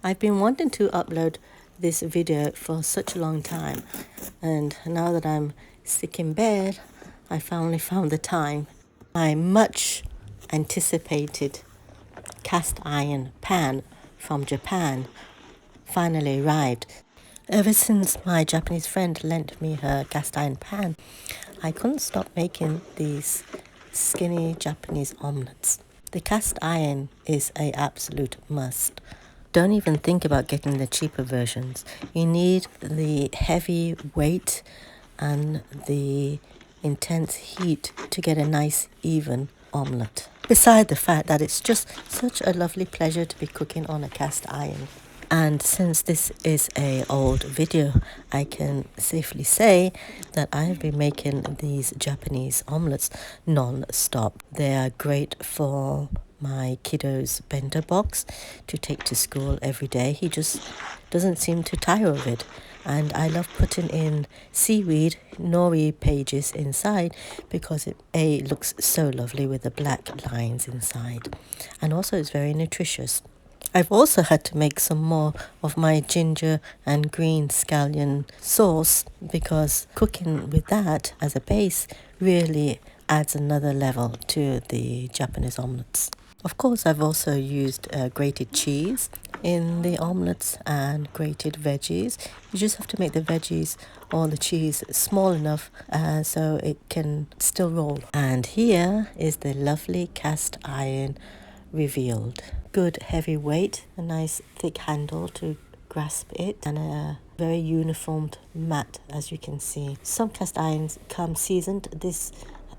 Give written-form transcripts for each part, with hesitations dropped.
I've been wanting to upload this video for such a long time, and now that I'm sick in bed, I finally found the time. My much anticipated cast iron pan from Japan finally arrived. Ever since my Japanese friend lent me her cast iron pan, I couldn't stop making these skinny Japanese omelettes. The cast iron is an absolute must. Don't even think about getting the cheaper versions. You need the heavy weight and the intense heat to get a nice even omelette. Beside the fact that it's just such a lovely pleasure to be cooking on a cast iron. And since this is an old video, I can safely say that I have been making these Japanese omelettes non-stop. They are great for my kiddo's bento box to take to school every day. He just doesn't seem to tire of it. And I love putting in seaweed, nori pages inside because it looks so lovely with the black lines inside. And also it's very nutritious. I've also had to make some more of my ginger and green scallion sauce because cooking with that as a base really adds another level to the Japanese omelettes. Of course, I've also used grated cheese in the omelettes and grated veggies. You just have to make the veggies or the cheese small enough so it can still roll. And here is the lovely cast iron revealed. Good heavy weight, a nice thick handle to grasp it, and a very uniformed mat, as you can see. Some cast irons come seasoned. This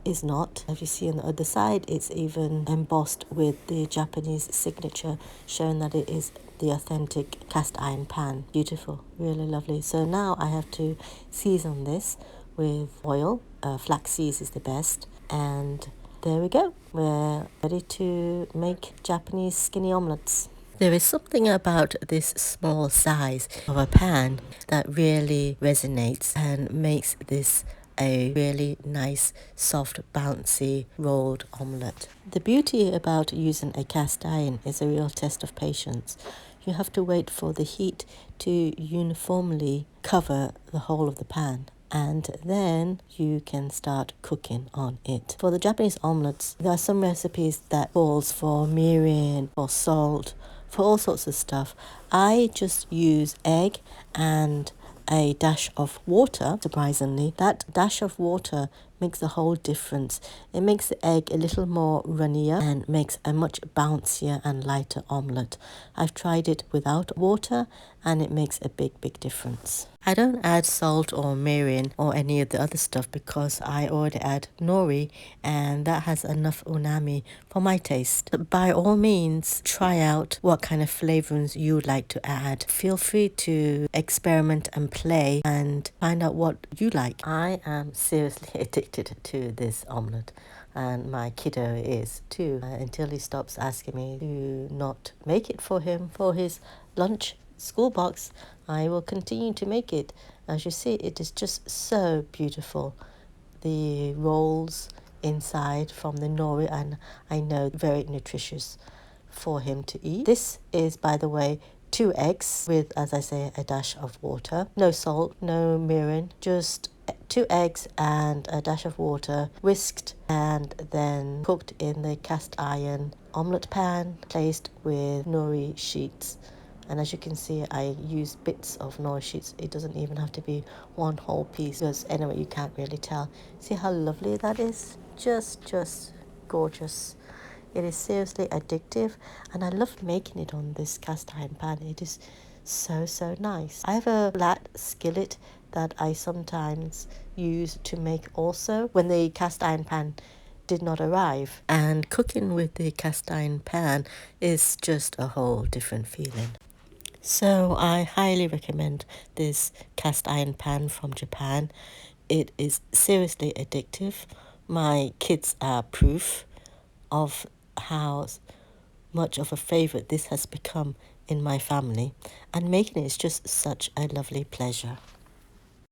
is not. As you see on the other side, it's even embossed with the Japanese signature, showing that it is the authentic cast iron pan. Beautiful, really lovely. So now I have to season this with oil. Flaxseed is the best, and there we go. We're ready to make Japanese skinny omelettes. There is something about this small size of a pan that really resonates and makes this a really nice, soft, bouncy, rolled omelette. The beauty about using a cast iron is a real test of patience. You have to wait for the heat to uniformly cover the whole of the pan, and then you can start cooking on it. For the Japanese omelettes, there are some recipes that calls for mirin or salt, for all sorts of stuff. I just use egg and a dash of water. Surprisingly, that dash of water makes a whole difference. It makes the egg a little more runnier and makes a much bouncier and lighter omelette. I've tried it without water and it makes a big difference. I don't add salt or mirin or any of the other stuff because I already add nori, and that has enough umami for my taste. But by all means, try out what kind of flavorings you would like to add. Feel free to experiment and play and find out what you like. I am seriously addicted to this omelette, and my kiddo is too, until he stops asking me to not make it for him for his lunch school box. I will continue to make it. As you see, it is just so beautiful. The rolls inside from the nori, and I know very nutritious for him to eat. This is, by the way, 2 eggs with, as I say, a dash of water. No salt, no mirin, just 2 eggs and a dash of water, whisked and then cooked in the cast iron omelette pan, placed with nori sheets. And as you can see, I use bits of nori sheets. It doesn't even have to be one whole piece, because anyway, you can't really tell. See how lovely that is? Just gorgeous. It is seriously addictive, and I love making it on this cast iron pan. It is so nice. I have a flat skillet that I sometimes use to make also when the cast iron pan did not arrive. And cooking with the cast iron pan is just a whole different feeling. So I highly recommend this cast iron pan from Japan. It is seriously addictive. My kids are proof of how much of a favorite this has become in my family, and making it is just such a lovely pleasure.